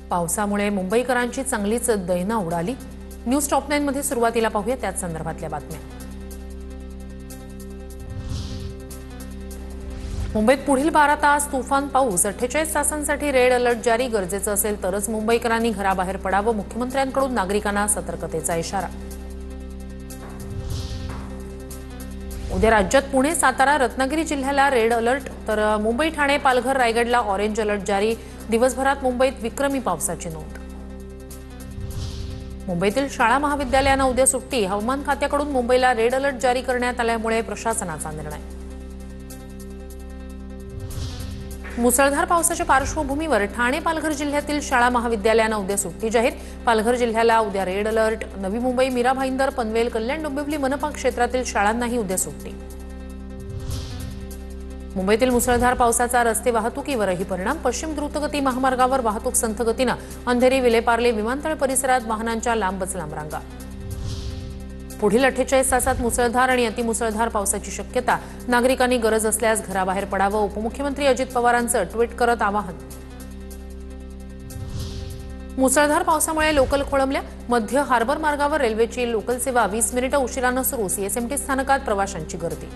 पावसामुळे मुंबईकरांची चांगलीच दैना उडाली। न्यूज टॉप 9 मध्ये सुरुवातीला पाहूया त्याच संदर्भातल्या बातम्या। मुंबईत पुढील 12 तास तुफान पाऊस, 48 तासांसाठी रेड अलर्ट जारी। गरजेचं असेल तरच मुंबईकरांनी घराबाहेर पडावं, मुख्यमंत्र्यांकडून नागरिकांना सतर्कतेचा इशारा। उद्या राज्यात पुणे, सातारा, रत्नागिरी जिल्ह्याला रेड अलर्ट, तर मुंबई, ठाणे, पालघर, रायगडला ऑरेंज अलर्ट जारी। दिवसभरात मुंबईत विक्रमी पावसाची नोंद। मुंबईतील शाळा महाविद्यालयांना उद्या सुट्टी। हवामान खात्याकडून मुंबईला रेड अलर्ट जारी करण्यात आल्यामुळे प्रशासनाचा निर्णय। मुसळधार पावसाच्या पार्श्वभूमीवर ठाणे, पालघर जिल्ह्यातील शाळा महाविद्यालयांना उद्या सुट्टी जाहीर। पालघर जिल्ह्याला उद्या रेड अलर्ट। नवी मुंबई, मीरा भाईंदर, पनवेल, कल्याण, डोंबिवली मनपा क्षेत्रातील शाळांनाही उद्या सुट्टी। मुंबईतील मुसळधार पावसाचा रस्ते वाहतुकीवरही परिणाम। पश्चिम द्रुतगती महामार्गावर वाहतूक संथ गतीनं। अंधेरी, विलेपार्ले, विमानतळ परिसरात वाहनांच्या लांबच लांब रांगा। पुढील 48 तासात मुसळधार आणि अतिमुसळधार पावसाची शक्यता। नागरिकांनी गरज असल्यास घराबाहेर पडावं, उपमुख्यमंत्री अजित पवारांचं ट्विट करत आवाहन। मुसळधार पावसामुळे लोकल खोळंबल्या। मध्य हार्बर मार्गावर रेल्वेची लोकल सेवा 20 मिनिटं उशिरानं सुरू। सीएसएमटी स्थानकात प्रवाशांची गर्दी।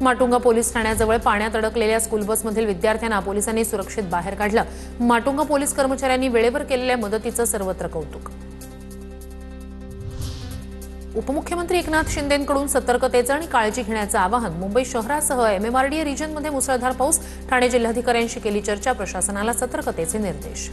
माटुंगा पोलीस ठाण्याजवळ पाण्यात अडकलेल्या स्कूल बसमधील विद्यार्थ्यांना पोलिसांनी सुरक्षित बाहेर काढलं। माटुंगा पोलीस कर्मचाऱ्यांनी वेळेवर केलेल्या मदतीचं सर्वत्र कौतुक। उपमुख्यमंत्री एकनाथ शिंदेंकडून सतर्कतेचं आणि काळजी घेण्याचं आवाहन। मुंबई शहरासह एमएमआरडीए रिजनमध्ये मुसळधार पाऊस। ठाणे जिल्हाधिकाऱ्यांशी केली चर्चा, प्रशासनाला सतर्कतेचे निर्देश।